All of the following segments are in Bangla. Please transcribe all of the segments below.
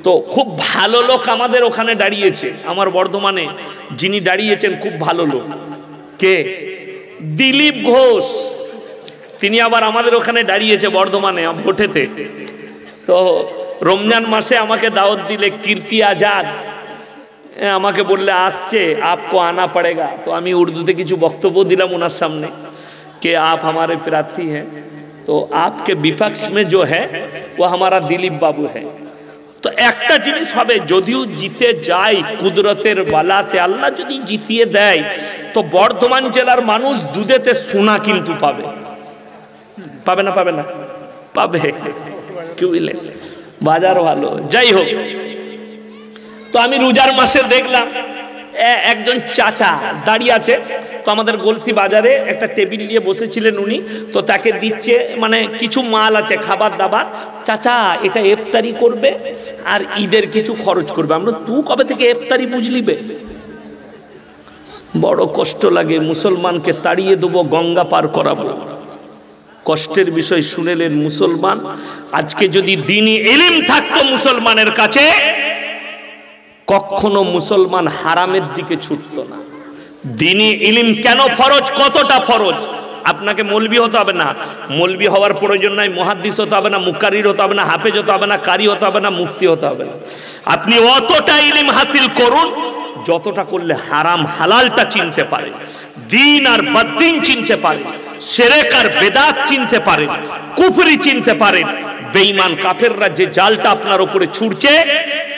তো খুব ভালো লোক আমাদের ওখানে দাঁড়িয়েছে, আমার বর্ধমানে যিনি দাঁড়িয়েছেন খুব ভালো লোক। কে? দিলীপ ঘোষ। তিনি আবার আমাদের ওখানে দাঁড়িয়েছে বর্ধমানে ভোটেতে। তো রমজান মাসে আমাকে দাওয়াত দিলে, কীর্তি আজাদ আমাকে বললে আসছে, আপকো আনা পড়েগা। তো আমি উর্দুতে কিছু বক্তব্য দিলাম ওনার সামনে कि आप हमारे प्रार्थी हैं, तो आपके विपक्ष में जो है वो हमारा दिलीप बाबू है। तो একটা জিনিস হবে, যদিও জিতে যায় কুদরতের বালাতে, আল্লাহ যদি জিতিয়ে দেয় তো বর্ধমান জেলার মানুষ দুধেতে সোনা কিন্তু পাবে। পাবে না? পাবে না? পাবে। কি বুঝলে? বাজার ভালো। যাই হোক, তো আমি রোজার মাসে দেখলাম একজন চাচা দাঁড়িয়ে আছে। তো আমাদের গলসি বাজারে একটা টেবিল নিয়ে বসেছিলেন উনি, তো তাকে দিচ্ছে মানে কিছু মাল আছে, খাবার দাবার। চাচা এটা ইফতারি করবে আর ঈদের কিছু খরচ করবে। আমরা তুই কবে থেকে ইফতারি বুঝলি বে? বড় কষ্ট লাগে, মুসলমানকে তাড়িয়ে দেবো, গঙ্গা পার করাবো। কষ্টের বিষয় শুনেলেন মুসলমান। আজকে যদি দ্বীনি ইলম থাকতো মুসলমানের কাছে, কখনো মুসলমান হারামের দিকে ছুটতো না। দ্বীনি ইলম কেন ফরজ, কতটা ফরজ? আপনাকে মৌলবি হতে হবে না, মৌলবি হওয়ার প্রয়োজন নাই, মুহাদ্দিস হতে হবে না, মুকারির হতে হবে না, হাফেজ হতে হবে না, কারি হতে হবে না, মুফতি হতে হবে না। আপনি অতটা ইলম হাসিল করুন যতটা করলে হারাম হালালটা চিনতে পারে, দ্বীন আর বদ্দীন চিনতে পারে, শিরক আর বেদাত চিনতে পারে, কুফরি চিনতে পারে। বেঈমান কাফেররা যে জালটা আপনার উপরে ছুড়ছে,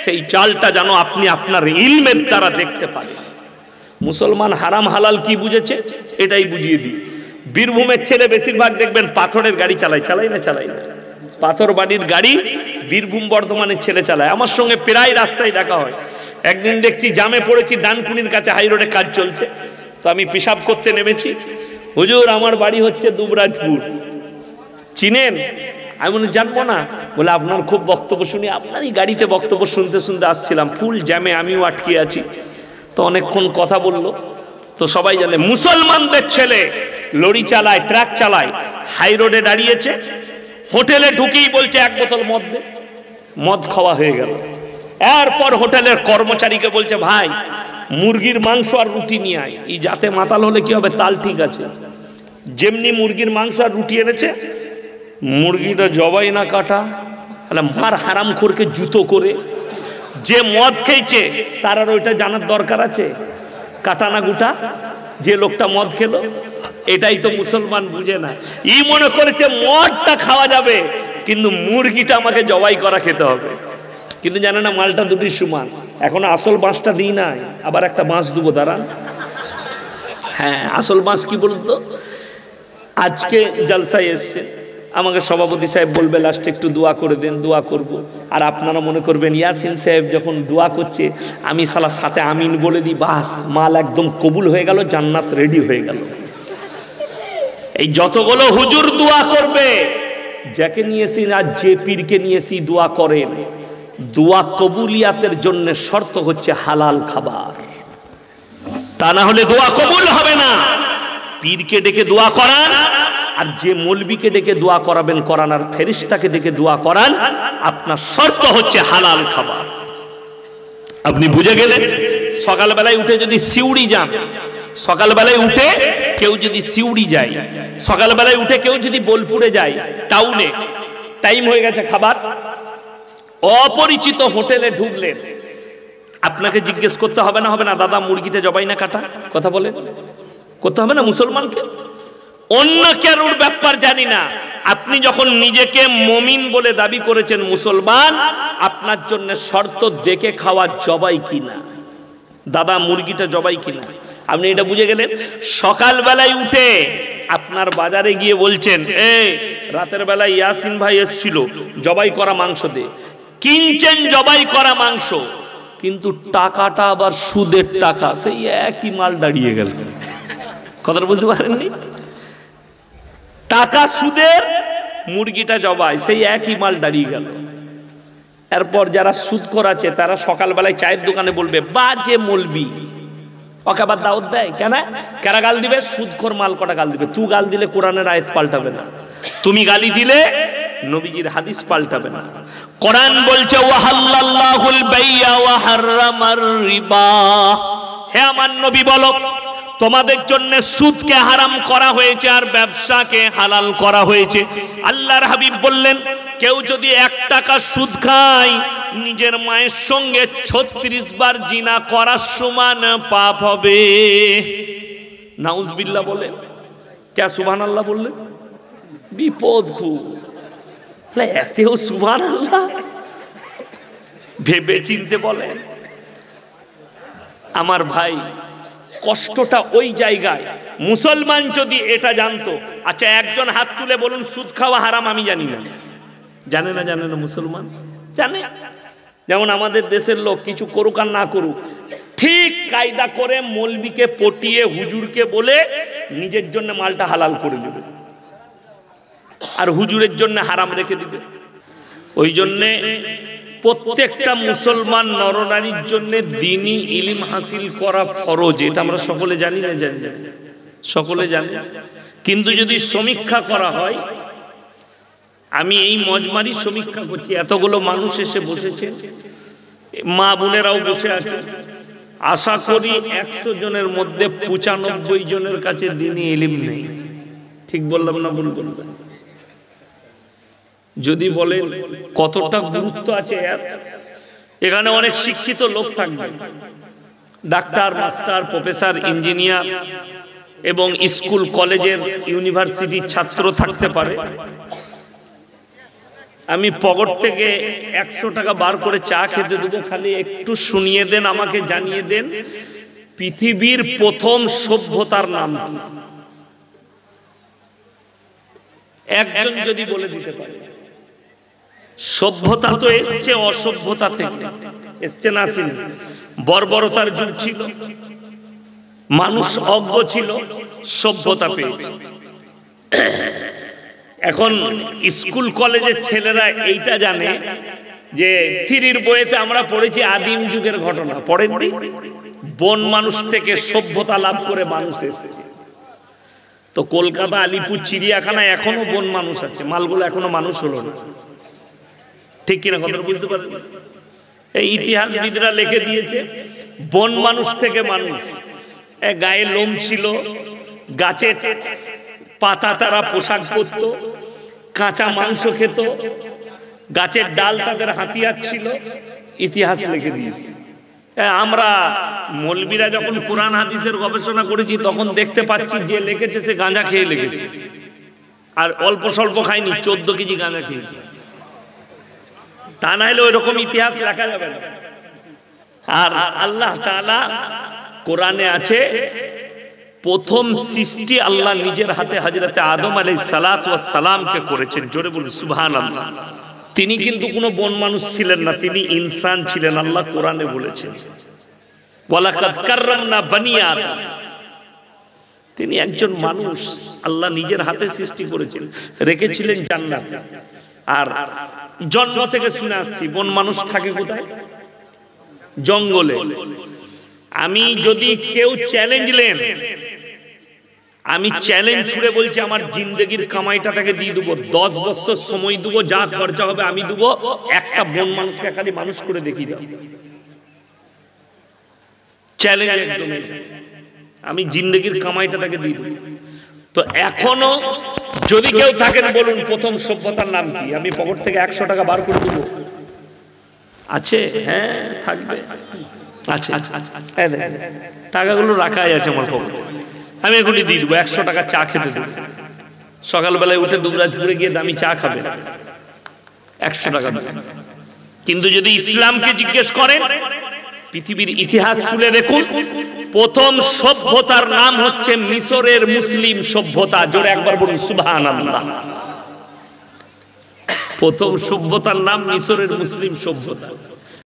সেই জালটা যেন আপনি আপনার ইলমের দ্বারা দেখতে পারেন। মুসলমান হারাম হালাল কি বুঝেছে এটাই বুঝিয়ে দিই। বীরভূমের ছেলে বেশিরভাগ দেখবেন পাথরের গাড়ি চালায় না, পাথর বাড়ির গাড়ি বীরভূম বর্ধমানের ছেলে চালায়। আমার সঙ্গে প্রায় রাস্তায় দেখা হয়। একদিন দেখছি জামে পড়েছি, ডানকুনির কাছে হাই রোডে কাজ চলছে, তো আমি পেশাব করতে নেমেছি। হুজুর আমার বাড়ি হচ্ছে দুবরাজপুর, চিনেন? আমি বলি জানবো না। বলে আপনার খুব বক্তব্য শুনি, আপনারই গাড়িতে বক্তব্য শুনতে শুনতে আসছিলাম, ফুল জ্যামে আমিও আটকে আছি। তো অনেকক্ষণ কথা বললো। তো সবাই জানে মুসলমানদের ছেলে লরি চালায়, ট্রাক চালায়, হাই রোডে দাঁড়িয়েছে, হোটেলে ঢুকেই বলছে এক বোতল মদ দে। মদ খাওয়া হয়ে গেল। এরপর হোটেলের কর্মচারীকে বলছে ভাই মুরগির মাংস আর রুটি নিয়ে আয়। এই যাতে মাতাল হলে কি হবে, তাল ঠিক আছে। যেমনি মুরগির মাংস আর রুটি এনেছে, মুরগিটা জবাই না কাটা, তাহলে মার হারামখোরকে জুতো করে। যে মদ খেয়েছে তার আর ওইটা জানার দরকার আছে, কাটা না গুটা? যে লোকটা মদ খেলো, এটাই তো মুসলমান বুঝে না। ই মনে করেছে মদটা খাওয়া যাবে, কিন্তু মুরগিটা আমাকে জবাই করা খেতে হবে। কিন্তু জানে না মালটা দুটি সমান। এখন আসল বাঁশটা দিই নাই, আবার একটা বাঁশ দেবো, দাঁড়ান। হ্যাঁ, আসল বাঁশ কি বলতো? আজকে জলসায় এসছে, আমাকে সভাপতি সাহেব বলবে লাস্টে একটু দোয়া করে দেন, দোয়া করব। আর আপনারা মনে করবেন ইয়াসিন সাহেব যখন দোয়া করছে আমি সালা সাথে আমিন বলে দিই, বাস মাল একদম কবুল হয়ে গেল, জান্নাত রেডি হয়ে গেল। এই যতগুলো হুজুর দোয়া করবে, যাকে নিয়েছি আর যে পীরকে নিয়েছি দোয়া করেন, দোয়া কবুলিয়াতের জন্য শর্ত হচ্ছে হালাল খাবার, তা না হলে দোয়া কবুল হবে না। পীরকে ডেকে দোয়া করান, আর যে মৌলবীকে ডেকে দোয়া করাবেন করান, আর ফেরেশতাকে ডেকে দোয়া করান, আপনার শর্ত হচ্ছে হালাল খাবার। আপনি বুঝে গেলেন? সকালবেলায় উঠে যদি সিউড়ি যান, সকালবেলায় উঠে কেউ যদি সিউড়ি যায়, সকালবেলায় উঠে কেউ যদি বোলপুরে যায় টাউনে, টাইম হয়ে গেছে খাবার, অপরিচিত হোটেলে ঢুকলেন, আপনাকে জিজ্ঞেস করতে হবে না? হবে না দাদা মুরগিটা জবাই না কাটা? কথা বলে করতে হবে না মুসলমানকে? অন্য কারোর ব্যাপার জানি না, আপনি যখন নিজেকে মুমিন বলে দাবি করেছেন মুসলমান, আপনার জন্য শর্ত দেখে খাওয়া জবাই কিনা, দাদা মুরগিটা জবাই কিনা, আপনি এটা বুঝে গেলেন। সকালবেলায় উঠে আপনার বাজারে গিয়ে বলছেন এই রাতের বেলায় ইয়াসিন ভাই এসেছিল, জবাই করা মাংস দে, কিনছেন জবাই করা মাংস, কিন্তু টাকাটা আবার সুদের টাকা, সেই একই মাল দাঁড়িয়ে গেল। কথাটা বুঝতে পারেননি? টাকা সুদের, মুরগিটা জবাই, সেই একই মাল দাঁড়িয়ে গেল। এরপর যারা সুদ করাচ্ছে তারা সকালবেলায় চায়ের দোকানে বলবে বাজে মৌলবি, ওকে আবার দাওয়াত দেয় কেন? কারা গাল দিবে? সুদখোর মাল কটা গাল দিবে। তুই গাল দিলে কোরআনের আয়াত পাল্টাবে না, তুমি গালি দিলে নবীজির হাদিস পাল্টাবে না। কোরআন বলছে ওয়াহাল্লাল্লাহু বাইয়া ওয়া হারামার রিবা। হে আমার নবী বলো, তোমাদের জন্য সুদকে হারাম করা হয়েছে আর ব্যবসাকে হালাল করা হয়েছে। আল্লাহর হাবিব বললেন, কেউ যদি 1 টাকা সুদ খায় নিজের মায়ের সঙ্গে 36 বার জিনা করার সমান পাপ হবে। নাউজুবিল্লাহ বলে কে সুবহানাল্লাহ বললেন? বিপদ খুব। এতেও সুবহানাল্লাহ, ভেবে চিনতে বলে। আমার ভাই, কষ্টটা ওই জায়গায়। মুসলমান যদি এটা জানতো, আচ্ছা একজন হাত তুলে বলুন সুদ খাওয়া হারাম আমি জানি না। জানে না? জানে না মুসলমান? জানে। যেমন আমাদের দেশের লোক কিছু করুক আর না করুক, ঠিক কায়দা করে মৌলবীকে পটিয়ে হুজুরকে বলে নিজের জন্য মালটা হালাল করে দেবে আর হুজুরের জন্য হারাম রেখে দিবে। ওই জন্যে প্রত্যেকটা মুসলমান নরনারীর জন্য দ্বীনি ইলম হাসিল করা ফরজ। এটা আমরা সকলে জানি না? জানি, সকলে জানি। কিন্তু যদি সমীক্ষা করা হয়, আমি এই মজমারি সমীক্ষা করছি, এতগুলো মানুষ এসে বসেছে, মা বোনেরাও বসে আছে, আশা করি 100 জনের মধ্যে 95 জনের কাছে দ্বীনি ইলম নেই। ঠিক বললাম না ভুল বললাম? যদি বলেন কতটা গুরুত্ব আছে এখানে, অনেক শিক্ষিত লোক থাকবে, ডাক্তার, মাস্টার, প্রফেসর, ইঞ্জিনিয়ার এবং স্কুল কলেজের ইউনিভার্সিটির ছাত্র থাকতে পারে। আমি পকেট থেকে 100 টাকা বার করে চা খেতে দেবো, খালি একটু শুনিয়ে দেন, আমাকে জানিয়ে দেন পৃথিবীর প্রথম সভ্যতার নাম কি? একজন যদি বলে দিতে পারে। সভ্যতা তো এসছে অসভ্যতা থেকে, এসছে না? বর্বরতার যুগ ছিল, মানুষ অজ্ঞ ছিল, সভ্যতা পেয়েছে। এখন স্কুল কলেজের ছেলেরা এইটা জানে যে 3 বইতে আমরা পড়েছি আদিম যুগের ঘটনা, পড়েননি? বন মানুষ থেকে সভ্যতা লাভ করে মানুষ এসেছে। তো কলকাতা আলিপুর চিড়িয়াখানা এখনো বন মানুষ আছে, মালগুলো এখনো মানুষ হলো না। ঠিক কিনা কথা বুঝতে পারেন? এই ইতিহাসবিদরা লিখে দিয়েছে বন মানুষ থেকে মানুষ। গায়ে লোম ছিল, গাছের পাতা তারা পোশাক পরত, কাঁচা মাংস খেত, গাছের ডাল তাদের হাতিয়ার ছিল। ইতিহাস লিখে দিয়েছে। আমরা মৌলবীরা যখন কোরআন হাদিসের গবেষণা করেছি তখন দেখতে পাচ্ছি যে লিখেছে সে গাঁজা খেয়ে লিখেছে, আর অল্প স্বল্প খায়নি, 14 কেজি গাঁজা খেয়েছে। তা না হলে ওই রকম ইতিহাস লেখা যাবে না। আর আল্লাহ তাআলা কোরআনে আছে, প্রথম সৃষ্টি আল্লাহ নিজের হাতে হযরতে আদম আলাইহিস সালাতু ওয়াস সালামকে করেছেন। জোরে বলুন সুবহানাল্লাহ। তিনি কিন্তু কোনো বন মানুষ ছিলেন না, তিনি ইনসান ছিলেন। আল্লাহ কোরআনে বলেছেন ওয়ালাকাদ কাররামনা বানি আদম। তিনি একজন মানুষ, আল্লাহ নিজের হাতে সৃষ্টি করেছেন, রেখেছিলেন জান্নাতে। আর জন্ম থেকে শুনে আসছি বন মানুষ থাকে কোথায়? জঙ্গলে। আমি যদি কেউ চ্যালেঞ্জ নেন, আমি চ্যালেঞ্জ ছুড়ে বলছি, আমার জিন্দেগির কামাইটা তাকে দিয়ে দেবো, 10 বছর সময় দেবো, যা খরচা হবে আমি দেবো, একটা বন মানুষকে খালি মানুষ করে দেখিয়ে দাও। চ্যালেঞ্জ একদম, আমি জিন্দেগির কামাইটা তাকে দিয়ে দেবো। তো এখনো যদি কেউ থাকেন বলুন প্রথম সভ্যতার নাম কি? আমি পকেট থেকে 100 টাকা বার করে দেবো। আছে? হ্যাঁ থাকবে, আছে। টাকাগুলো রাখাই আছে আমার পকেটে, আমি এগুলি দিয়ে দেবো। 100 টাকা চা খেতে দেবো, সকালবেলায় উঠে দুবরাজপুরে গিয়ে দামি চা খাবে, 100 টাকা দেবে। কিন্তু যদি ইসলামকে জিজ্ঞেস করেন, পৃথিবীর ইতিহাস তুলে দেখুন, প্রথম সভ্যতার নাম হচ্ছে মিশরের মুসলিম সভ্যতা। জোরে একবার বলুন সুবহানাল্লাহ। প্রথম সভ্যতার নাম মিশরের মুসলিম সভ্যতা।